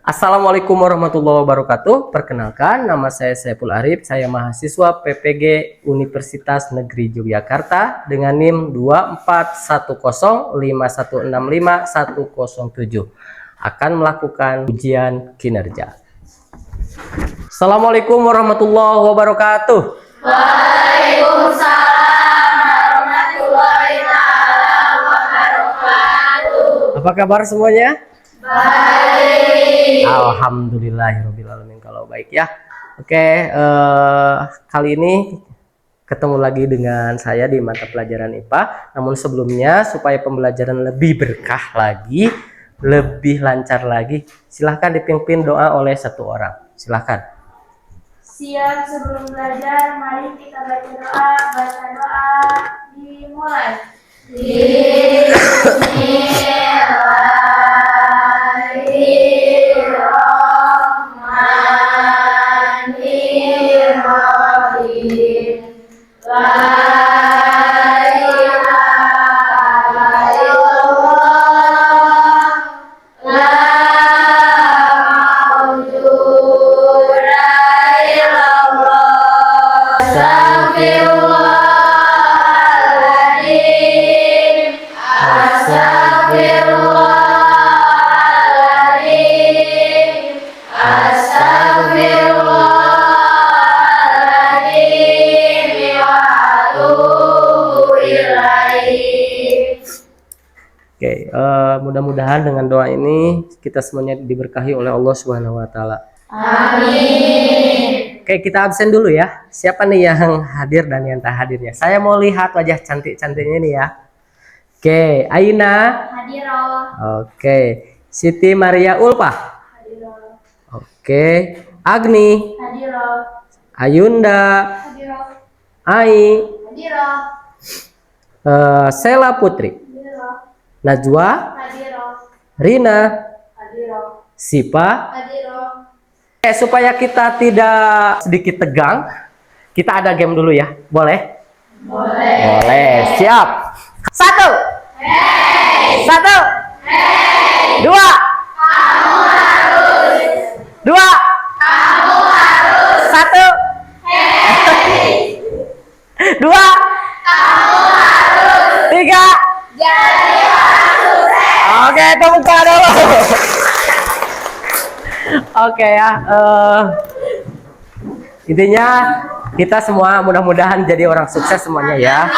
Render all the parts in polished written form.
Assalamualaikum warahmatullahi wabarakatuh. Perkenalkan, nama saya Saiful Arif. Saya mahasiswa PPG Universitas Negeri Yogyakarta dengan NIM 241051655107. Akan melakukan ujian kinerja. Assalamualaikum warahmatullahi wabarakatuh. Waalaikumsalam warahmatullahi wabarakatuh. Apa kabar semuanya? Baik. Alhamdulillahirabbil alamin kalau baik ya. Oke, kali ini ketemu lagi dengan saya di mata pelajaran IPA. Namun sebelumnya supaya pembelajaran lebih berkah lagi, lebih lancar lagi, silahkan dipimpin doa oleh satu orang. Silahkan. Siap, sebelum belajar, mari kita baca doa. Baca doa dimulai. Bismillahirrahmanirrahim. La ilaha illallah. La mawjuda illallah. Astagfirullahaladzim. Astagfirullahaladzim. Astagfirullahaladzim. Wa atubu ilaih. Oke, mudah-mudahan dengan doa ini kita semuanya diberkahi oleh Allah Subhanahu wa taala. Amin. Oke, kita absen dulu ya. Siapa nih yang hadir dan yang tak hadirnya? Saya mau lihat wajah cantik-cantiknya nih ya. Oke, Aina. Hadiroh. Oke, Siti Maria Ulfa. Hadiroh. Oke, Agni, Hadiroh. Ayunda, Hadiroh. Ai, Hadiroh. Sela Putri, Hadiroh. Najwa, Hadiroh. Rina, Hadiroh. Sipa. Hadiroh. Oke, supaya kita tidak sedikit tegang, kita ada game dulu ya. Boleh? Boleh. Boleh. Siap. Satu. Satu. Dua. Dua. Satu. Dua. Tiga. Oke, tepuk tangan dulu. Oke ya. Intinya kita semua mudah-mudahan jadi orang sukses semuanya ya.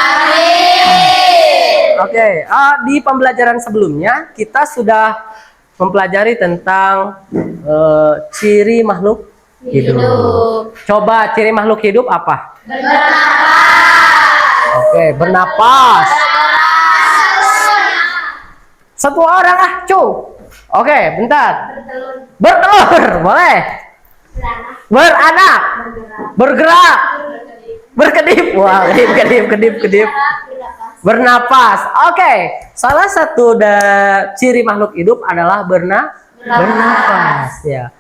Oke, di pembelajaran sebelumnya kita sudah mempelajari tentang ciri makhluk hidup. Coba ciri makhluk hidup apa? Oke, bernapas. Satu orang ah, cu. Oke, bentar. Bertelur, boleh. Beranak, bergerak, berkedip. Wah, kedip. Bernapas. Oke, salah satu ciri makhluk hidup adalah bernapas. Ya.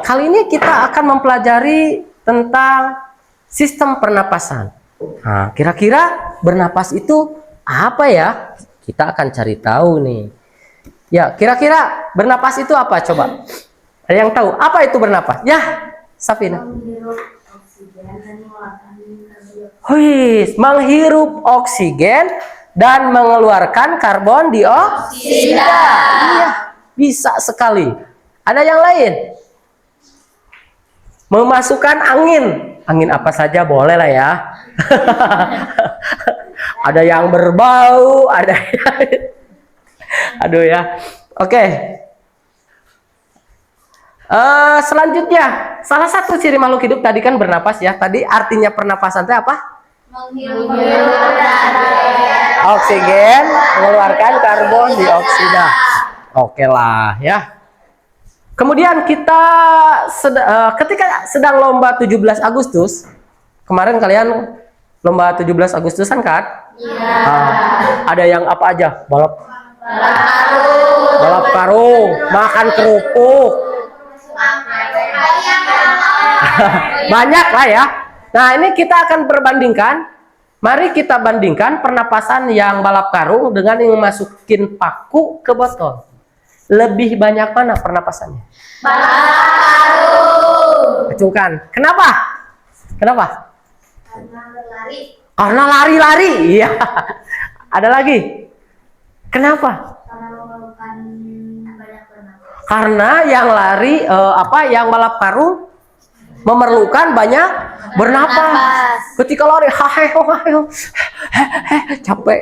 Kali ini kita akan mempelajari tentang sistem pernapasan. Nah, kira-kira bernapas itu apa ya? Kita akan cari tahu nih. Ya, kira-kira bernapas itu apa? Coba. Ada yang tahu apa itu bernapas? Ya, Safina. Menghirup oksigen dan mengeluarkan karbon dioksida. Iya, bisa sekali. Ada yang lain? Memasukkan angin. Angin apa saja boleh lah ya. Ada yang berbau, ada yang... Aduh ya. Oke. Selanjutnya, salah satu ciri makhluk hidup tadi kan bernapas ya. Tadi artinya pernapasan itu apa? Menghirup Oksigen, mengeluarkan karbon dioksida. Oke lah ya. Kemudian kita ketika sedang lomba 17 Agustus, kemarin kalian lomba 17 Agustusan kan? Iya. Ada yang apa aja? Balap karung, makan kerupuk. Banyak lah ya. Nah, ini kita akan perbandingkan. Mari kita bandingkan pernapasan yang balap karung dengan yang masukin paku ke botol. lebih banyak mana pernapasannya? Acungkan. Kenapa? Kenapa? Karena berlari. Karena lari-lari. Iya. Ada lagi? Kenapa? Karena memerlukan banyak bernapas. Karena yang lari yang balap karung memerlukan banyak bernapas. Ketika lari, capek,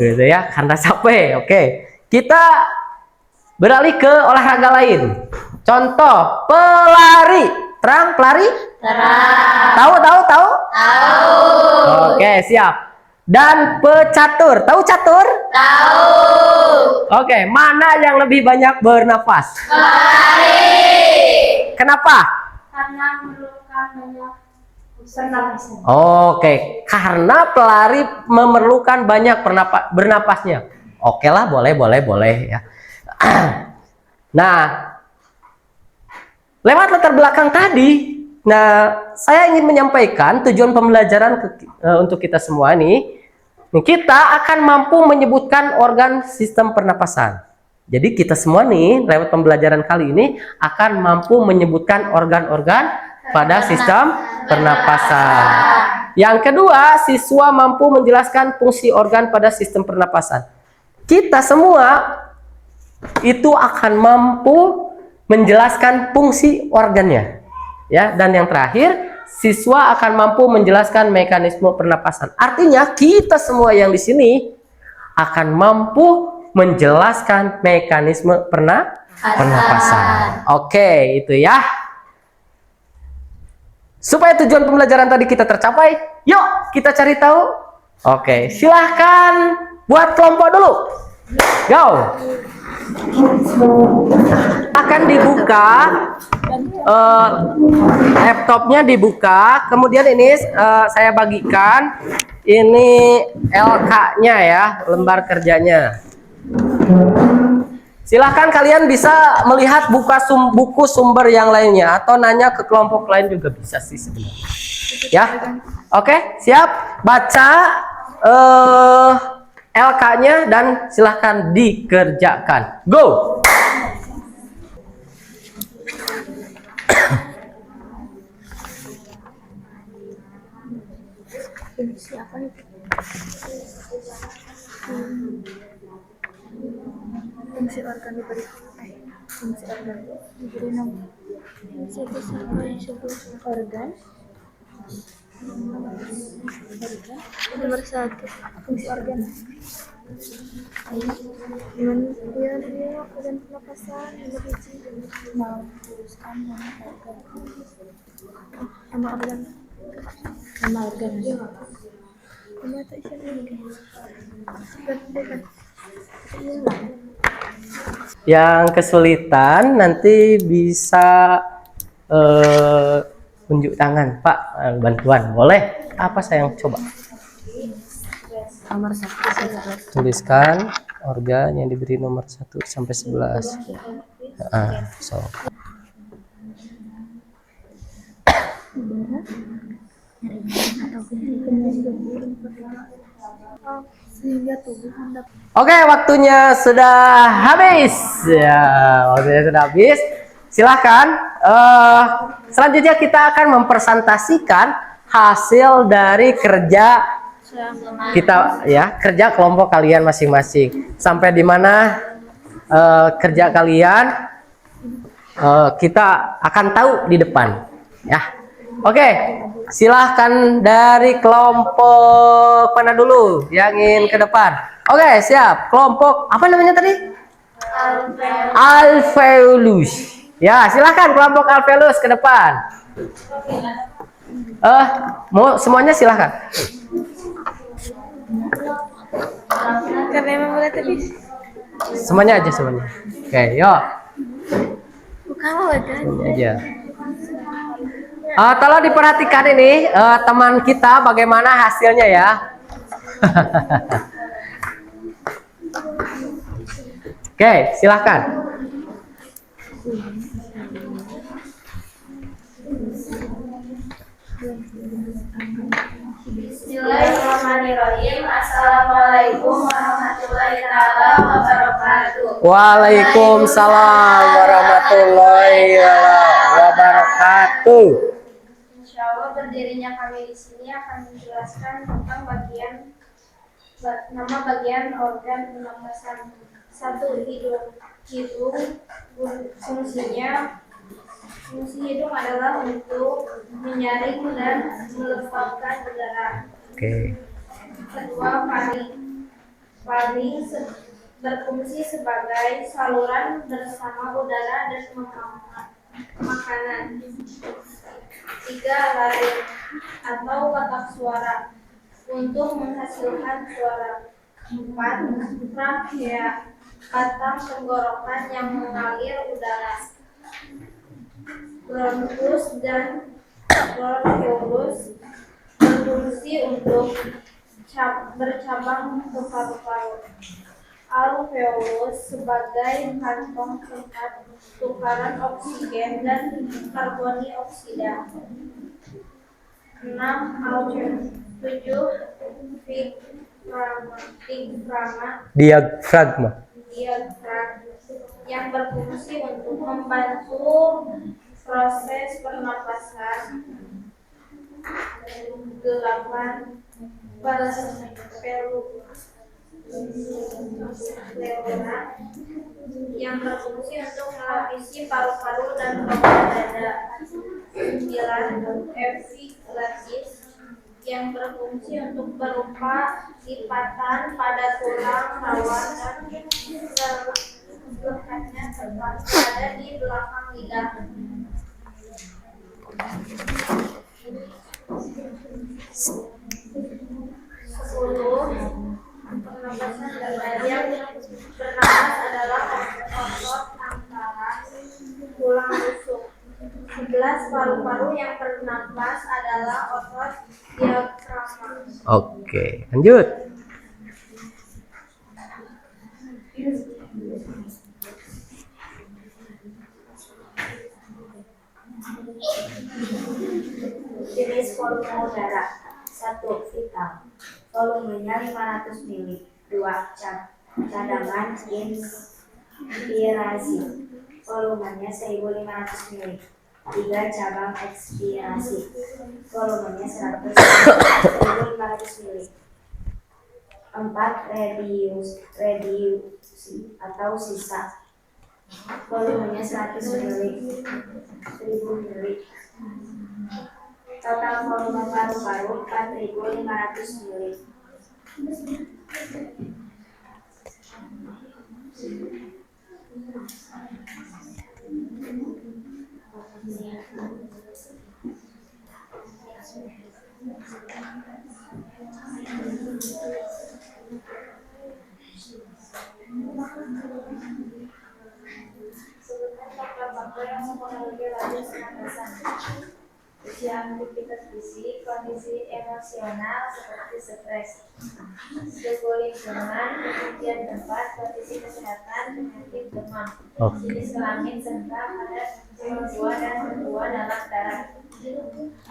gitu ya, karena capek. Oke, kita beralih ke olahraga lain. Contoh, pelari. Terang, pelari? Terang. Tahu? Tahu. Oke, siap. Dan pecatur. Tahu catur? Tahu. Oke, mana yang lebih banyak bernapas? Pelari. Kenapa? Karena memerlukan banyak pernapasan. Oke, karena pelari memerlukan banyak bernapasnya. Oke lah, boleh ya. Nah, lewat latar belakang tadi, saya ingin menyampaikan tujuan pembelajaran untuk kita semua nih. Kita akan mampu menyebutkan organ sistem pernapasan. Jadi kita semua nih lewat pembelajaran kali ini akan mampu menyebutkan organ-organ pada sistem pernapasan. Yang kedua, siswa mampu menjelaskan fungsi organ pada sistem pernapasan. Kita semua itu akan mampu menjelaskan fungsi organnya. Ya, dan yang terakhir, siswa akan mampu menjelaskan mekanisme pernapasan. Artinya kita semua yang di sini akan mampu menjelaskan mekanisme pernapasan. Oke, itu ya. Supaya tujuan pembelajaran tadi kita tercapai, yuk kita cari tahu. Oke, silahkan buat kelompok dulu. Go. Akan dibuka, laptopnya dibuka, kemudian ini saya bagikan. Ini LK-nya ya, lembar kerjanya. Silahkan kalian bisa melihat buku sumber yang lainnya atau nanya ke kelompok lain juga bisa sih sebenarnya. Ya, oke, siap. Baca LK-nya dan silahkan dikerjakan. Go. Fungsi organ diberi fungsi organ diberi nomor satu sampai 10 organ. Nomor 1 fungsi organ. Dia organ pernapasan. Nomor 1 meneruskan nama organ. Nama organ. Nama tak Yang kesulitan nanti bisa unjuk tangan, Pak, bantuan boleh? Apa sayang, coba nomor 1 tuliskan organ yang diberi nomor 1 sampai 11. So. Oke, waktunya sudah habis. Ya, waktunya sudah habis. Silahkan. Selanjutnya kita akan mempresentasikan hasil dari kerja kita ya, kerja kelompok kalian masing-masing. Sampai di mana kerja kalian kita akan tahu di depan. Ya. Oke, silahkan dari kelompok mana dulu yang ingin ke depan. Oke, siap. Kelompok apa namanya tadi? Alveolus. Ya, silahkan kelompok Alveolus ke depan. Mau semuanya silahkan. Karena memang boleh tadi. Semuanya aja semuanya. Oke, yuk. Bukan organ. Ini aja. Tolong diperhatikan ini teman kita bagaimana hasilnya ya. Oke, silahkan. Bismillahirrahmanirrahim. Assalamualaikum warahmatullahi wabarakatuh. Waalaikumsalam warahmatullahi wabarakatuh. Insya Allah berdirinya kami di sini akan menjelaskan tentang nama bagian organ pernapasan. 1. Hidung. Fungsi hidung adalah untuk menyaring dan melepaskan udara. Kedua, paling berfungsi sebagai saluran bersama udara dan makanan. 3. Laring atau kotak suara untuk menghasilkan suara. 4. Trachea, batang tenggorokan yang mengalir udara. Bronkus dan bronchioles berfungsi untuk bercabang ke paru-paru. Alveolus sebagai kantong tempat tukaran oksigen dan karbondioksida. 6. Alveolus. 7. Diafragma yang berfungsi untuk membantu proses pernapasan. 8. Pleura yang berfungsi untuk melapisi paru-paru dan rongga dada. 9. Epiglottis yang berfungsi untuk berupa lipatan pada tulang rawan dan lekatnya berada di belakang lidah. 10. Pernapasan yang bernapas adalah otot antara tulang rusuk. 11. Paru-paru yang bernapas adalah otot diafragma. Oke, lanjut. Jenis volume udara. 1. Vital, volumenya 500 ml. 2. Cadangan inspirasi, volumenya 1500 ml. 3. Cabang ekspirasi, volumenya 1500 ml. 4. Reduksi atau sisa, volumenya 100 ml. 1000 ml. Total volume paru-paru 4500 ml. Faktor-faktor yang mempengaruhi laju pernapasan. Usia aktivitas fisik, kondisi emosional seperti stres, suhu lingkungan, kemudian tempat, kondisi kesehatan, penyakit demam, jenis kelamin, serta kadar CO2 dan O2 dalam darah.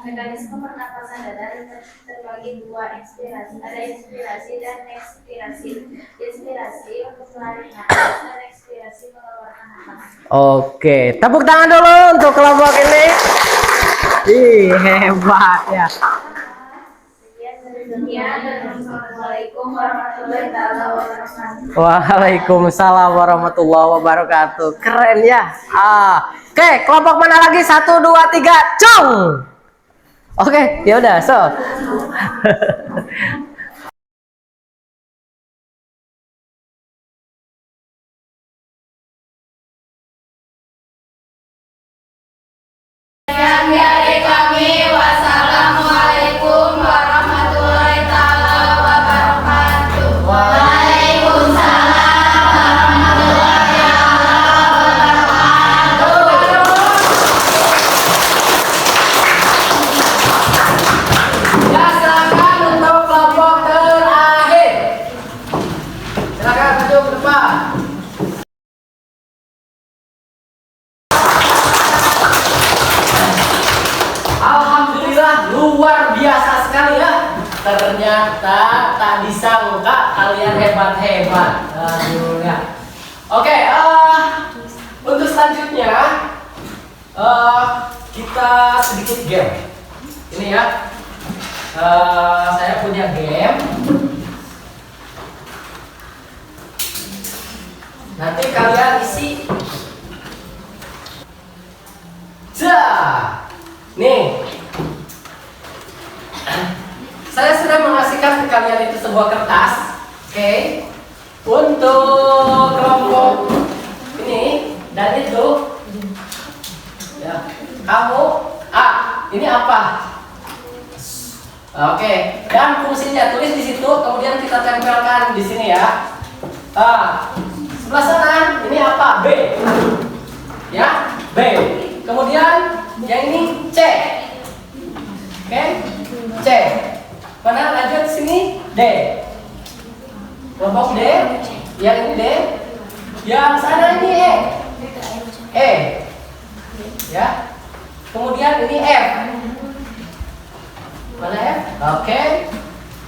Mekanisme pernapasan dadar terbagi dua, inspirasi. Ada inspirasi dan ekspirasi. Inspirasi untuk menarik nafas dan ekspirasi mengeluarkan nafas. Oke, tepuk tangan dulu untuk kelompok ini. Ih, hebat ya. Assalamualaikum warahmatullahi wabarakatuh. Waalaikumsalam warahmatullahi wabarakatuh. Keren ya. Oke, kelompok mana lagi? 1, 2, 3, cung. Oke, ya udah, so. Dari kami, wassalamualaikum warahmatullahi taala wabarakatuh. Waalaikumsalam warahmatullahi wabarakatuh. Ya, silakan untuk kelompok terakhir. Silakan maju ke depan. Alhamdulillah, luar biasa sekali ya. Ternyata tak disangka kalian hebat-hebat. Aduh ya. Oke, untuk selanjutnya kita sedikit game. Ini ya, saya punya game. Nanti kalian isi. Nih, saya sudah mengasihkan ke kalian itu sebuah kertas, oke? Untuk kelompok ini dan itu, ya, kamu ini apa? Oke, dan fungsinya tulis di situ, kemudian kita tempelkan di sini ya. Sebelah sana ini apa? B, ya, B. Kemudian yang ini C, oke? C. Mana lanjut sini D. Kelompok D, yang ini D, yang sana ini E, ya. Kemudian ini F. Mana F? Oke.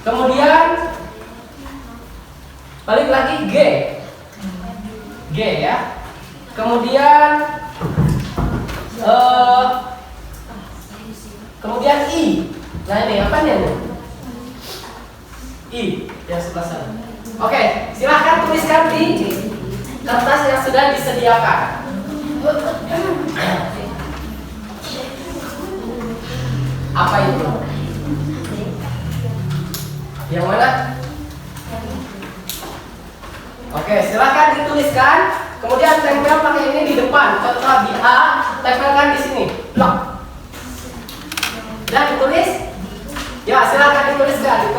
Kemudian balik lagi G, G ya. Kemudian kemudian I. Nah ini apa nih? I yang sebelah sana. Oke, silahkan tuliskan di kertas yang sudah disediakan. Apa itu? Yang mana? Oke, silahkan dituliskan. Kemudian tempel pakai ini di depan. Contoh di A, tempelkan di sini. Blok. Dan ditulis. Ya, silahkan dituliskan.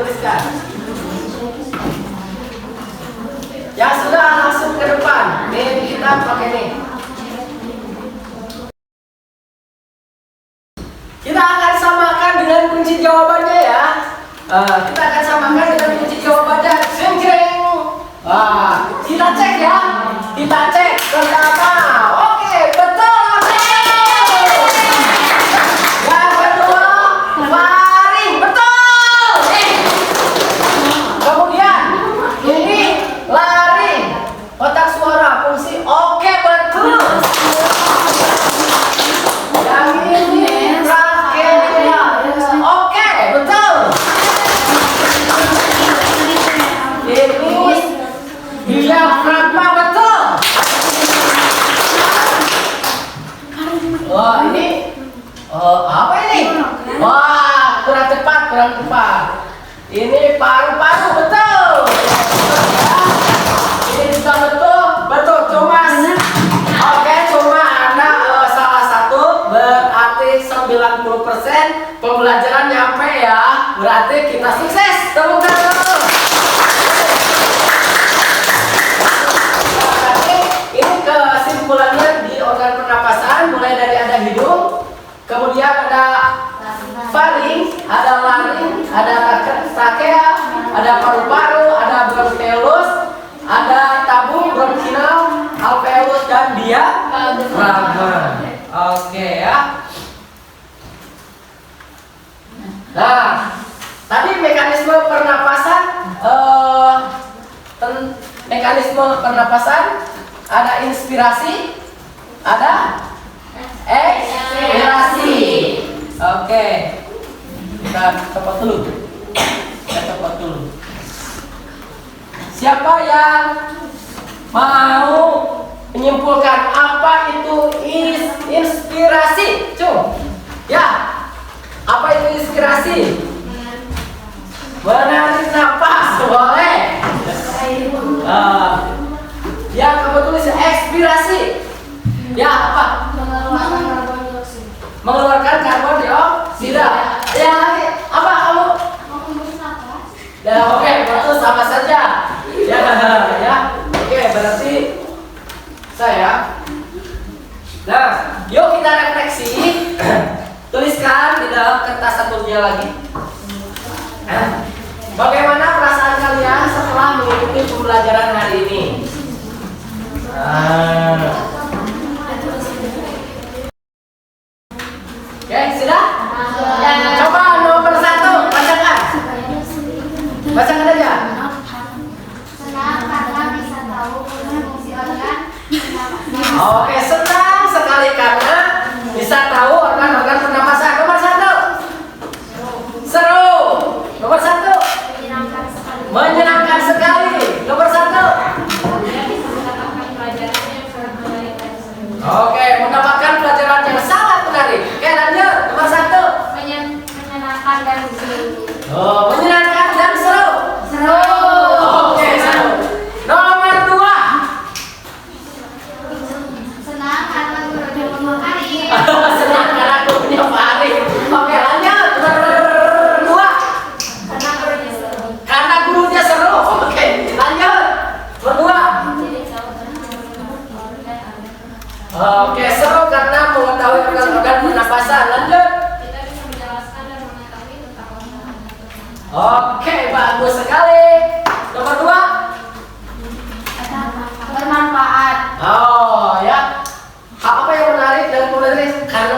Ya sudah, langsung ke depan. Nih kita pakai nih. Kita akan samakan dengan kunci jawabannya ya. Kita akan samakan dengan kunci jawabannya. Jeng jeng. Kita cek ya. Kita cek pertama. Oke, betul. Yang kedua, faring. Betul. Kemudian ini lari. Kotak suara fungsi. Oke, betul. Yang ini rakyatnya. Oke, betul. Ini diafragma, betul. Wah, ini apa ini? Wah, kurang tepat. Ini paru-paru, betul. Ini juga betul. Cuma ada salah satu berarti 90% pembelajaran nyampe ya. Berarti kita sukses. Tepuk tangan. Ini kesimpulannya di organ pernapasan, mulai dari ada hidung, kemudian ada faring, ada laring, ada trakea, ada paru-paru, ada bronkiolus, ada tabung, bronkinal, alveolus, dan diafragma. Oke ya. Nah, tadi mekanisme pernapasan ada inspirasi, ada ekspirasi. Oke, kita copot dulu. Siapa yang mau menyimpulkan apa itu inspirasi? Ya, apa itu inspirasi? Menarik napas, boleh. Yang kamu tulis ekspirasi. Ya, apa? Mengeluarkan karbon dioksida. Ya, apa kamu? Ya, oke, betul, sama saja. Ya. Oke, berarti saya. Nah, yuk kita refleksi. Tuliskan di dalam kertas satunya lagi. Bagaimana perasaan kalian setelah mengikuti pembelajaran hari ini? Oke, sudah? Coba nomor 1, bacakan. Bacakan aja. Senang karena bisa tahu fungsi organ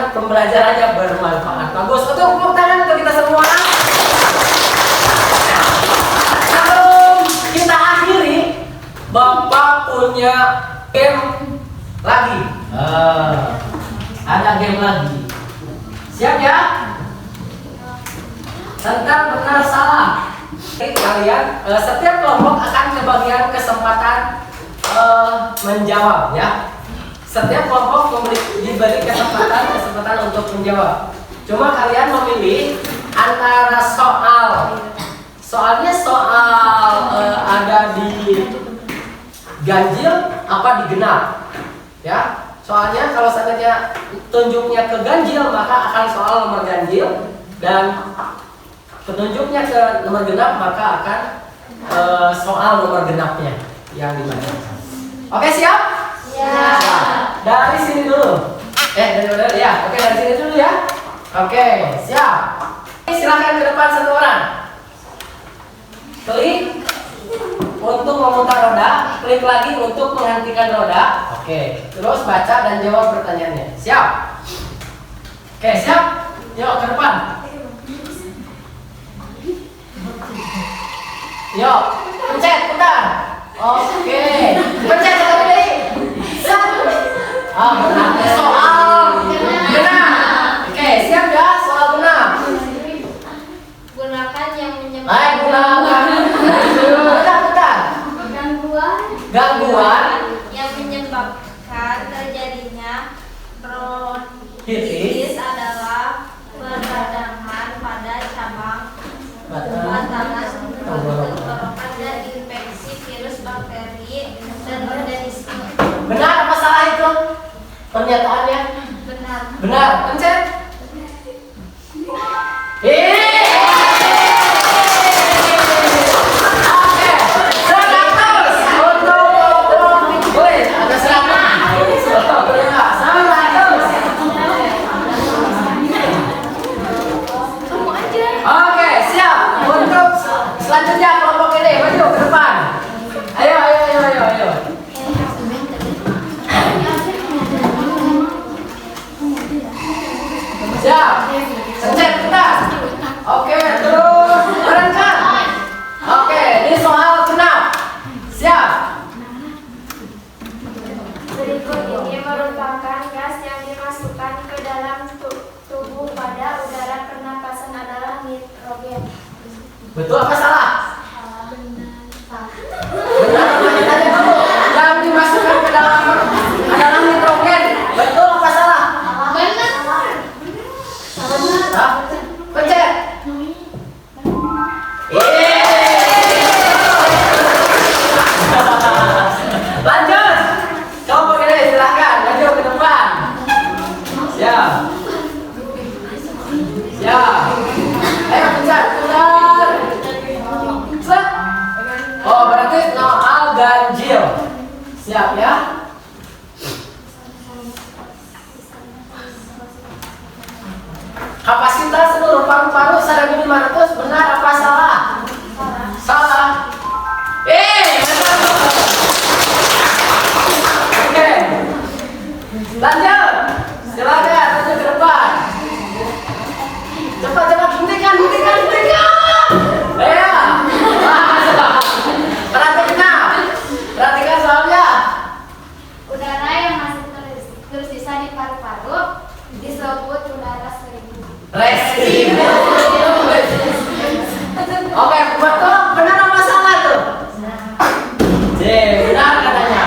mudah-mudahan pembelajarannya bermanfaat. Bagus. Untuk tepuk tangan untuk kita semua. Sebelum kita akhiri, Bapak punya game lagi. Ada game lagi. Siap ya? Tentang benar salah. Kalian setiap kelompok akan kebagian kesempatan menjawab ya. Setiap kelompok diberi kesempatan untuk menjawab. Cuma kalian memilih antara soalnya soal ada di ganjil apa di genap ya. Soalnya kalau seandainya tunjuknya ke ganjil maka akan soal nomor ganjil, dan petunjuknya ke nomor genap maka akan soal nomor genapnya yang dibacakan. Oke, siap? Ya. Dari sini dulu. Dari ya. Oke, dari sini dulu ya. Oke, siap. Silakan ke depan satu orang. Klik untuk memutar roda, klik lagi untuk menghentikan roda. Oke, terus baca dan jawab pertanyaannya. Siap? Oke, siap? Yuk ke depan. Yuk, pencet, putar. Oke, pencet satu kali. Benar. Soal benar. Oke, siap ya? Soal benar. Gunakan yang menyebabkan Putar. Gangguan yang menyebabkan terjadinya bronkitis bronkitis adalah peradangan pada cabang batangan tenggorokan dan infeksi virus, bakteri, dan organisme. benar apa salah itu pernyataannya? Benar. Benar. Pencet. Oke, siap. Untuk selanjutnya kelompok ini maju ke depan. Ayo. Siap. Pencet putar. Oke, terus berangkat. Oke, ini soal genap. Siap. Berikut ini merupakan gas yang dimasukkan ke dalam tubuh pada udara pernapasan adalah nitrogen. Betul apa salah? Benar apa ditanya dulu? Yang dimasukkan ke dalam adalah nitrogen. Betul apa salah? Hah? Pencet. Lanjut. Kelompok ini silahkan maju ke depan. Siap. Ayo pencet. Putar. Set. Oh, berarti soal ganjil. Siap ya. Kapasitas seluruh paru-paru 1500, benar apa salah? Salah. Benar. Oke. Lanjut. Silakan maju ke depan. Cepat hentikan. Ya. Perhatikan soalnya. Udara yang masih tersisa di paru-paru disebut udara seribu. Resting. Oke, betul. Benar apa salah tuh? Benar katanya.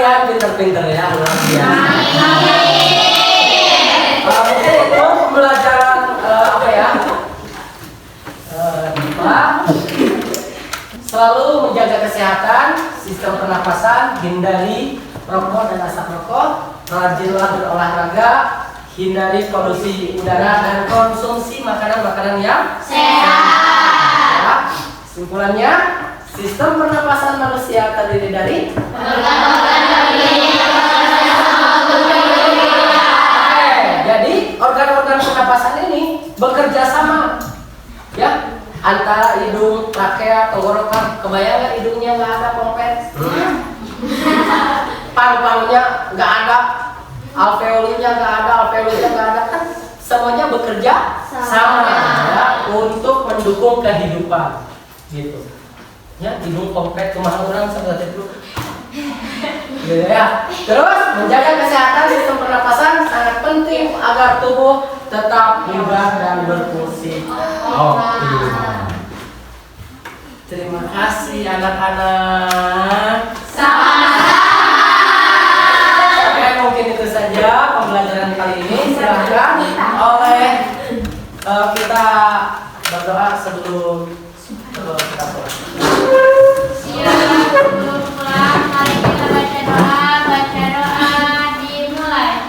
kalian pinter-pinter ya, luar biasa. Mungkin itu pembelajaran apa ya? IPA. Selalu menjaga kesehatan, sistem pernapasan, hindari rokok dan asap rokok, rajinlah berolahraga, hindari polusi udara dan konsumsi makanan-makanan yang sehat. Kesimpulannya, sistem pernapasan manusia terdiri dari jadi organ-organ pernapasan ini bekerja sama, ya, antara hidung, trakea, tenggorokan. Kebayang nggak hidungnya nggak ada pompet, paru-parunya nggak ada, alveolnya nggak ada, kan semuanya bekerja sama ya, untuk mendukung kehidupan, gitu. Ya, hidung pompet kemana orang seperti itu. Ya, terus menjaga kesehatan sistem pernapasan sangat penting agar tubuh tetap bugar dan berfungsi optimal. Terima kasih anak-anak. Oke, mungkin itu saja pembelajaran kali ini. Silakan oleh kita berdoa sebelum kita pulang. Sebelum pulang, mari kita baca doa dimulai.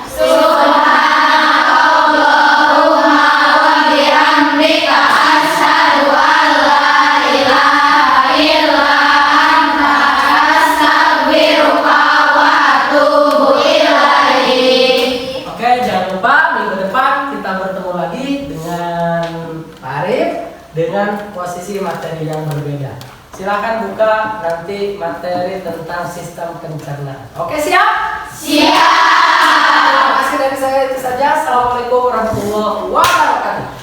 Oke, jangan lupa minggu depan kita bertemu lagi dengan Pak Arif dengan posisi materi yang berbeda. Silakan buka nanti materi tentang sistem pencernaan. Oke, siap? Siap. Terima kasih dari saya, itu saja. Assalamualaikum warahmatullahi wabarakatuh.